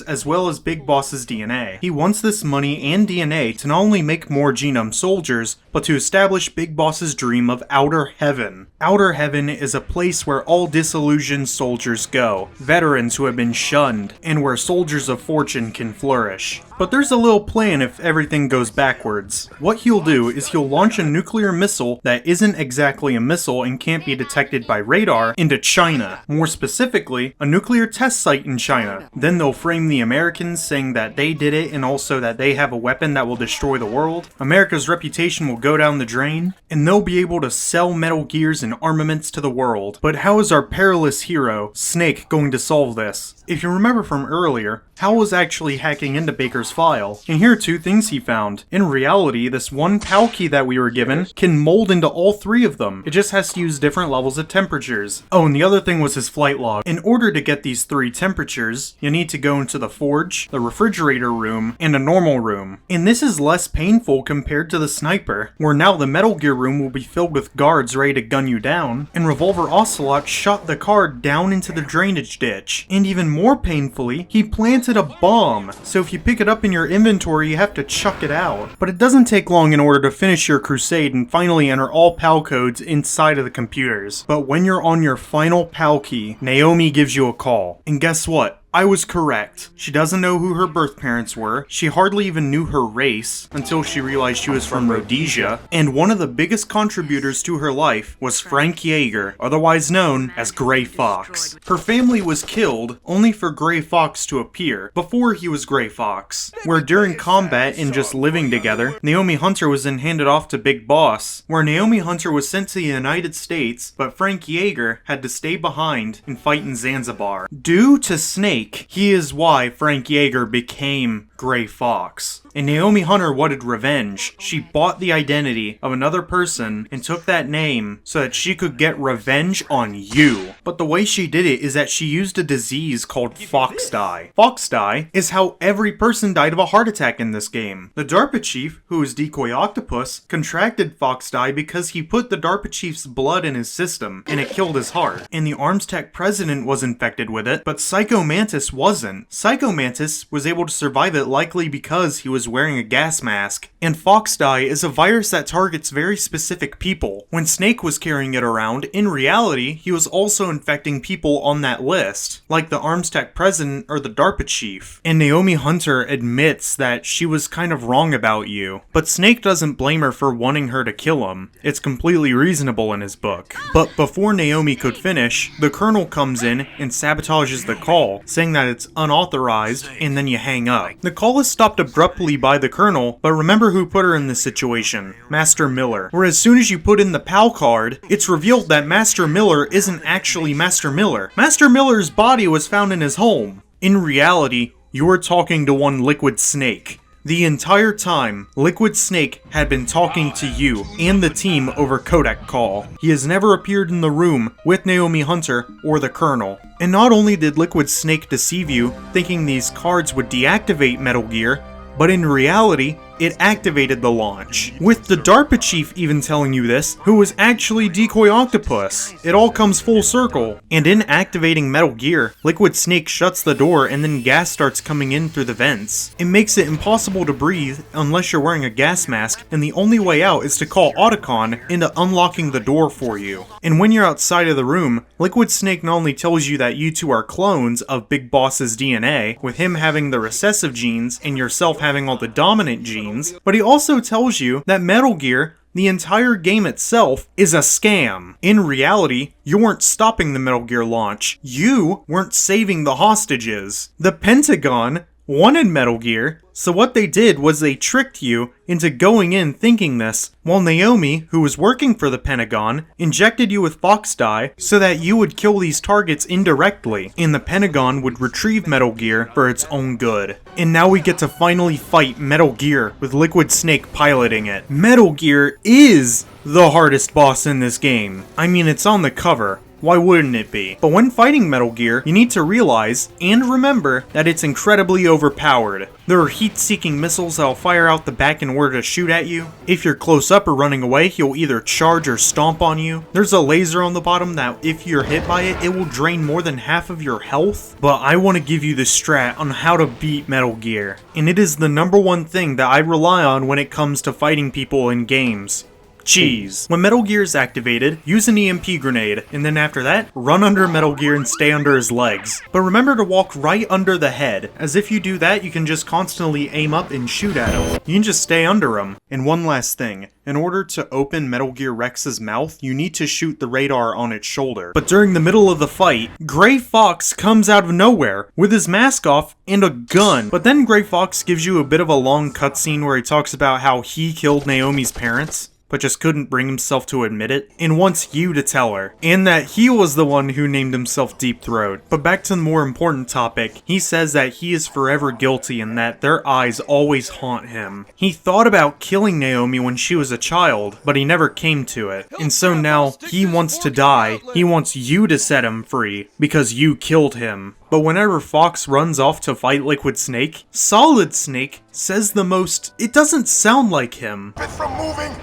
as well as Big Boss's DNA. He wants this money and DNA to not only make more genome soldiers, but to establish Big Boss's dream of Outer Heaven. Outer Heaven is a place where all disillusioned soldiers go, veterans who have been shunned, and where soldiers of fortune can flourish. But there's a little plan if everything goes backwards. What he'll do is he'll launch a nuclear missile that isn't exactly a missile and can't be detected by radar into China. More specifically, a nuclear test site in China. Then they'll frame the Americans saying that they did it and also that they have a weapon that will destroy the world. America's reputation will go down the drain, and they'll be able to sell Metal Gears and armaments to the world. But how is our perilous hero, Snake, going to solve this? If you remember from earlier, Hal was actually hacking into Baker's file, and here are two things he found. In reality, this one PAL key that we were given can mold into all three of them. It just has to use different levels of temperatures. Oh, and the other thing was his flight log. In order to get these three temperatures, you need to go into the forge, the refrigerator room, and a normal room. And this is less painful compared to the sniper, where now the Metal Gear room will be filled with guards ready to gun you down, and Revolver Ocelot shot the car down into the drainage ditch. And even more painfully, he planted a bomb, so if you pick it up in your inventory, you have to chuck it out. But it doesn't take long in order to finish your crusade and finally enter all PAL codes inside of the computers. But when you're on your final PAL key, Naomi gives you a call. And guess what? I was correct. She doesn't know who her birth parents were, she hardly even knew her race, until she realized she was from Rhodesia, and one of the biggest contributors to her life was Frank Yeager, otherwise known as Gray Fox. Her family was killed only for Gray Fox to appear, before he was Gray Fox, where during combat and just living together, Naomi Hunter was then handed off to Big Boss, where Naomi Hunter was sent to the United States, but Frank Yeager had to stay behind and fight in Zanzibar. Due to Snake, he is why Frank Yeager became Gray Fox. And Naomi Hunter wanted revenge. She bought the identity of another person and took that name so that she could get revenge on you. But the way she did it is that she used a disease called fox die. Fox die is how every person died of a heart attack in this game. The DARPA chief, who is Decoy Octopus, contracted fox die because he put the DARPA chief's blood in his system and it killed his heart. And the Arms Tech president was infected with it, but Psycho Mantis wasn't. Psycho Mantis was able to survive it likely because he was wearing a gas mask. And fox die is a virus that targets very specific people. When Snake was carrying it around, in reality, he was also infecting people on that list, like the Arms Tech president or the DARPA chief. And Naomi Hunter admits that she was kind of wrong about you, but Snake doesn't blame her for wanting her to kill him. It's completely reasonable in his book. But before Naomi could finish, the Colonel comes in and sabotages the call, saying that it's unauthorized, and then you hang up. The call is stopped abruptly by the Colonel, but remember who put her in this situation: Master Miller. Where as soon as you put in the PAL card, it's revealed that Master Miller isn't actually Master Miller. Master Miller's body was found in his home. In reality, you're talking to one Liquid Snake. The entire time, Liquid Snake had been talking to you and the team over codec call. He has never appeared in the room with Naomi Hunter or the Colonel. And not only did Liquid Snake deceive you, thinking these cards would deactivate Metal Gear, but in reality, it activated the launch. With the DARPA chief even telling you this, who was actually Decoy Octopus. It all comes full circle. And in activating Metal Gear, Liquid Snake shuts the door and then gas starts coming in through the vents. It makes it impossible to breathe unless you're wearing a gas mask, and the only way out is to call Otacon into unlocking the door for you. And when you're outside of the room, Liquid Snake not only tells you that you two are clones of Big Boss's DNA, with him having the recessive genes and yourself having all the dominant genes, but he also tells you that Metal Gear, the entire game itself, is a scam. In reality, you weren't stopping the Metal Gear launch. You weren't saving the hostages. The Pentagon wanted Metal Gear, so what they did was they tricked you into going in thinking this, while Naomi, who was working for the Pentagon, injected you with fox die so that you would kill these targets indirectly, and the Pentagon would retrieve Metal Gear for its own good. And now we get to finally fight Metal Gear with Liquid Snake piloting it. Metal Gear is the hardest boss in this game. I mean, it's on the cover. Why wouldn't it be? But when fighting Metal Gear, you need to realize and remember that it's incredibly overpowered. There are heat-seeking missiles that'll fire out the back in order to shoot at you. If you're close up or running away, he'll either charge or stomp on you. There's a laser on the bottom that if you're hit by it, it will drain more than half of your health. But I want to give you the strat on how to beat Metal Gear. And it is the #1 thing that I rely on when it comes to fighting people in games. Cheese. When Metal Gear is activated, use an EMP grenade, and then after that, run under Metal Gear and stay under his legs. But remember to walk right under the head, as if you do that, you can just constantly aim up and shoot at him. You can just stay under him. And one last thing, in order to open Metal Gear Rex's mouth, you need to shoot the radar on its shoulder. But during the middle of the fight, Gray Fox comes out of nowhere with his mask off and a gun. But then Gray Fox gives you a bit of a long cutscene where he talks about how he killed Naomi's parents, but just couldn't bring himself to admit it, and wants you to tell her, and that he was the one who named himself Deep Throat. But back to the more important topic, he says that he is forever guilty and that their eyes always haunt him. He thought about killing Naomi when she was a child, but he never came to it, and so now he wants to die. He wants you to set him free, because you killed him. But whenever Fox runs off to fight Liquid Snake, Solid Snake says the most, it doesn't sound like him. From moving.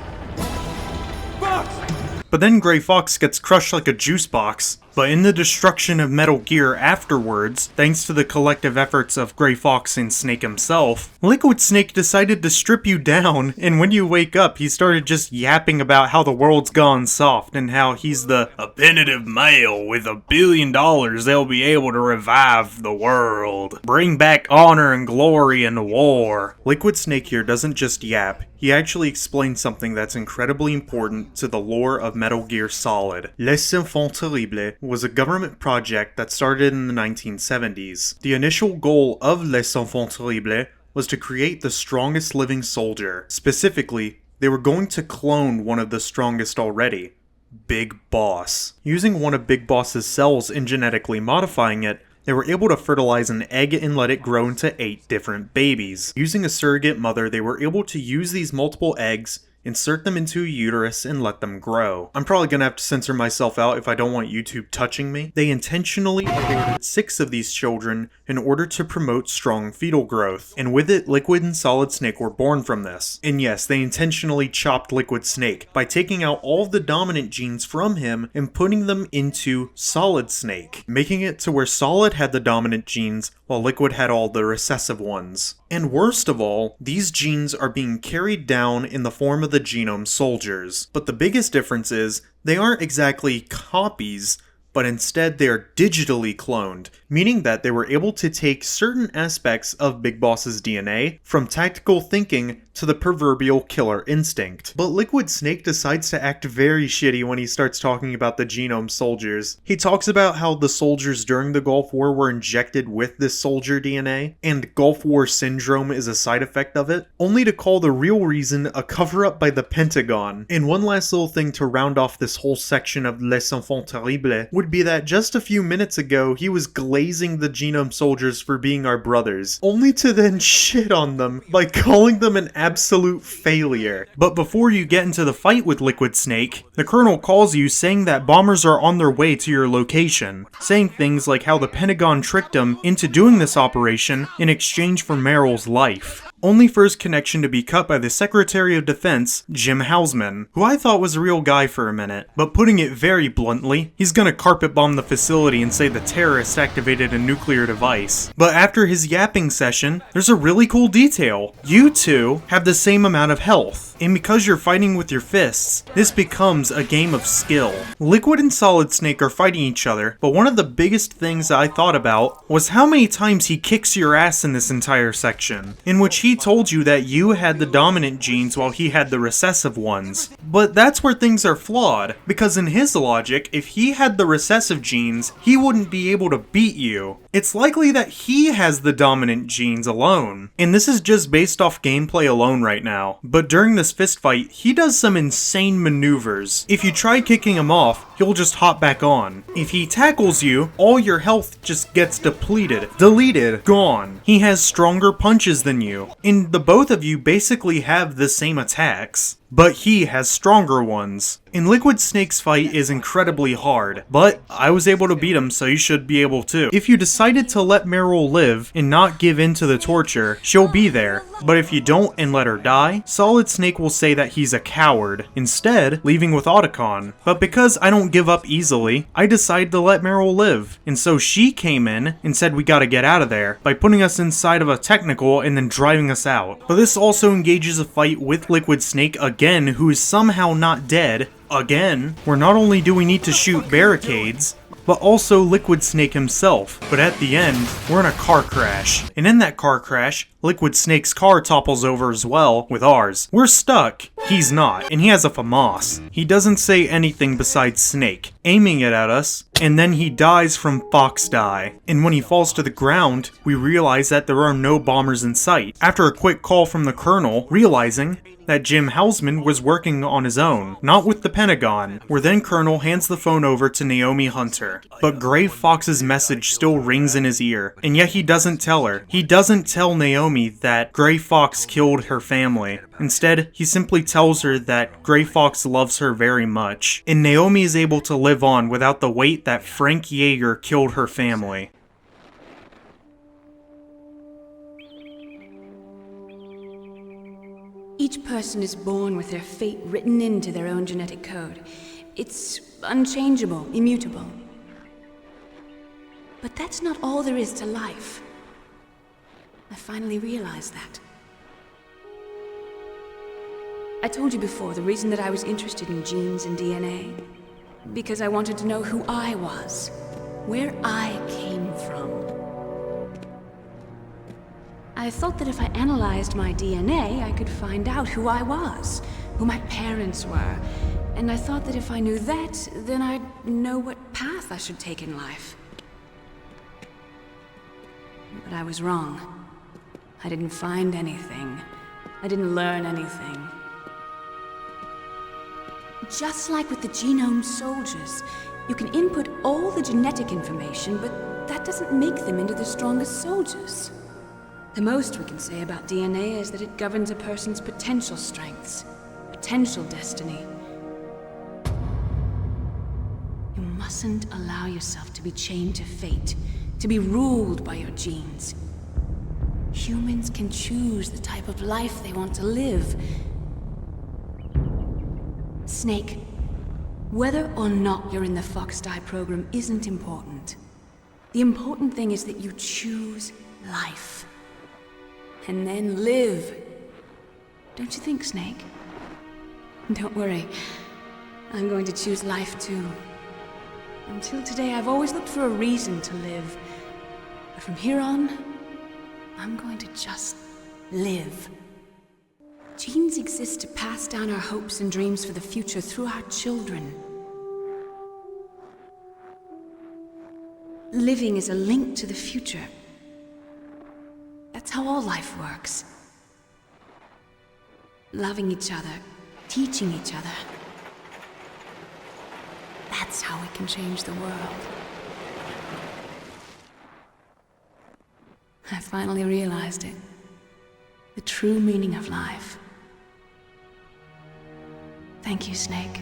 But then Gray Fox gets crushed like a juice box. But in the destruction of Metal Gear afterwards, thanks to the collective efforts of Gray Fox and Snake himself, Liquid Snake decided to strip you down, and when you wake up, he started just yapping about how the world's gone soft, and how he's the appetitive male with $1 billion they'll be able to revive the world. Bring back honor and glory in war. Liquid Snake here doesn't just yap, he actually explains something that's incredibly important to the lore of Metal Gear Solid. Les Enfants Terribles was a government project that started in the 1970s. The initial goal of Les Enfants Terribles was to create the strongest living soldier. Specifically, they were going to clone one of the strongest already, Big Boss. Using one of Big Boss's cells and genetically modifying it, They were able to fertilize an egg and let it grow into 8 different babies. Using a surrogate mother, they were able to use these multiple eggs, insert them into a uterus, and let them grow. I'm probably gonna have to censor myself out if I don't want YouTube touching me. They intentionally aborted 6 of these children in order to promote strong fetal growth, and with it, Liquid and Solid Snake were born from this. And yes, they intentionally chopped Liquid Snake by taking out all of the dominant genes from him and putting them into Solid Snake, making it to where Solid had the dominant genes while Liquid had all the recessive ones. And worst of all, these genes are being carried down in the form of the genome soldiers. But the biggest difference is, they aren't exactly copies, but instead they are digitally cloned, meaning that they were able to take certain aspects of Big Boss's DNA, from tactical thinking to the proverbial killer instinct. But Liquid Snake decides to act very shitty when he starts talking about the genome soldiers. He talks about how the soldiers during the Gulf War were injected with this soldier DNA, and Gulf War syndrome is a side effect of it, only to call the real reason a cover-up by the Pentagon. And one last little thing to round off this whole section of Les Enfants Terribles would be that just a few minutes ago he was glazing the genome soldiers for being our brothers, only to then shit on them by calling them an absolute failure. But before you get into the fight with Liquid Snake, the Colonel calls you saying that bombers are on their way to your location, saying things like how the Pentagon tricked him into doing this operation in exchange for Meryl's life. Only for his connection to be cut by the Secretary of Defense, Jim Hausman, who I thought was a real guy for a minute. But putting it very bluntly, he's gonna carpet bomb the facility and say the terrorists activated a nuclear device. But after his yapping session, there's a really cool detail. You two have the same amount of health, and because you're fighting with your fists, this becomes a game of skill. Liquid and Solid Snake are fighting each other, but one of the biggest things that I thought about was how many times he kicks your ass in this entire section, in which he told you that you had the dominant genes while he had the recessive ones. But that's where things are flawed, because in his logic, if he had the recessive genes, he wouldn't be able to beat you. It's likely that he has the dominant genes alone. And this is just based off gameplay alone right now. But during this fist fight, he does some insane maneuvers. If you try kicking him off, he'll just hop back on. If he tackles you, all your health just gets depleted, deleted, gone. He has stronger punches than you, and the both of you basically have the same attacks, but he has stronger ones. And Liquid Snake's fight is incredibly hard, but I was able to beat him, so you should be able to. If you decided to let Meryl live and not give in to the torture, she'll be there. But if you don't and let her die, Solid Snake will say that he's a coward, instead leaving with Otacon. But because I don't give up easily, I decided to let Meryl live. And so she came in and said we gotta get out of there, by putting us inside of a technical and then driving us out. But this also engages a fight with Liquid Snake again, who is somehow not dead, again, where not only do we need to shoot barricades, but also Liquid Snake himself. But at the end, we're in a car crash. And in that car crash, Liquid Snake's car topples over as well with ours. We're stuck. He's not, and he has a FAMAS. He doesn't say anything besides Snake, aiming it at us, and then he dies from Fox Die. And when he falls to the ground, we realize that there are no bombers in sight. After a quick call from the Colonel, realizing that Jim Hausman was working on his own, not with the Pentagon, where then Colonel hands the phone over to Naomi Hunter. But Gray Fox's message still rings in his ear, and yet he doesn't tell her. He doesn't tell Naomi that Gray Fox killed her family. Instead, he simply tells her that Gray Fox loves her very much, and Naomi is able to live on without the weight that Frank Yeager killed her family. Each person is born with their fate written into their own genetic code. It's unchangeable, immutable. But that's not all there is to life. I finally realized that. I told you before the reason that I was interested in genes and DNA. Because I wanted to know who I was, where I came from. I thought that if I analyzed my DNA, I could find out who I was, who my parents were, and I thought that if I knew that, then I'd know what path I should take in life. But I was wrong. I didn't find anything. I didn't learn anything. Just like with the genome soldiers, You can input all the genetic information, but that doesn't make them into the strongest soldiers. The most we can say about DNA is that it governs a person's potential strengths, potential destiny. You mustn't allow yourself to be chained to fate, to be ruled by your genes. Humans can choose the type of life they want to live. Snake, whether or not you're in the Fox-Die program isn't important. The important thing is that you choose life. And then live. Don't you think, Snake? Don't worry. I'm going to choose life too. Until today, I've always looked for a reason to live. But from here on, I'm going to just live. Genes exist to pass down our hopes and dreams for the future through our children. Living is a link to the future. That's how all life works. Loving each other, teaching each other. That's how we can change the world. I finally realized it. The true meaning of life. Thank you, Snake.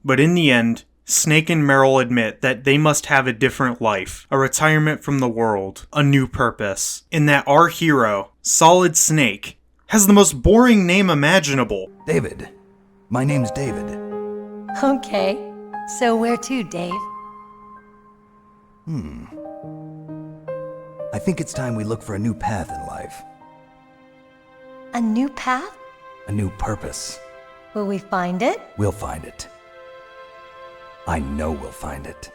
But in the end, Snake and Meryl admit that they must have a different life, a retirement from the world, a new purpose, and that our hero, Solid Snake, has the most boring name imaginable. David. My name's David. Okay. So where to, Dave? I think it's time we look for a new path in life. A new path? A new purpose. Will we find it? We'll find it. I know we'll find it.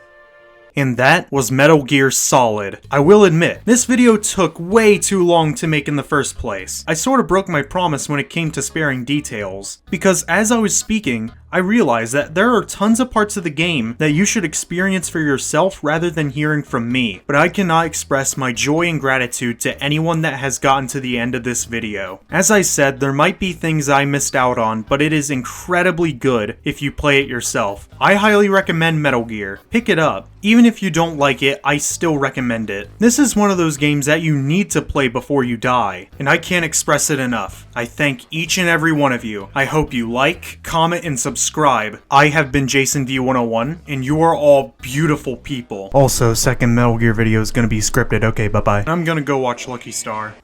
And that was Metal Gear Solid. I will admit, this video took way too long to make in the first place. I sort of broke my promise when it came to sparing details, because as I was speaking, I realized that there are tons of parts of the game that you should experience for yourself rather than hearing from me, but I cannot express my joy and gratitude to anyone that has gotten to the end of this video. As I said, there might be things I missed out on, but it is incredibly good if you play it yourself. I highly recommend Metal Gear. Pick it up. Even if you don't like it, I still recommend it. This is one of those games that you need to play before you die, and I can't express it enough. I thank each and every one of you. I hope you like, comment, and subscribe. I have been Jason V101, and you are all beautiful people. Also, second Metal Gear video is gonna be scripted. Okay, bye-bye. I'm gonna go watch Lucky Star.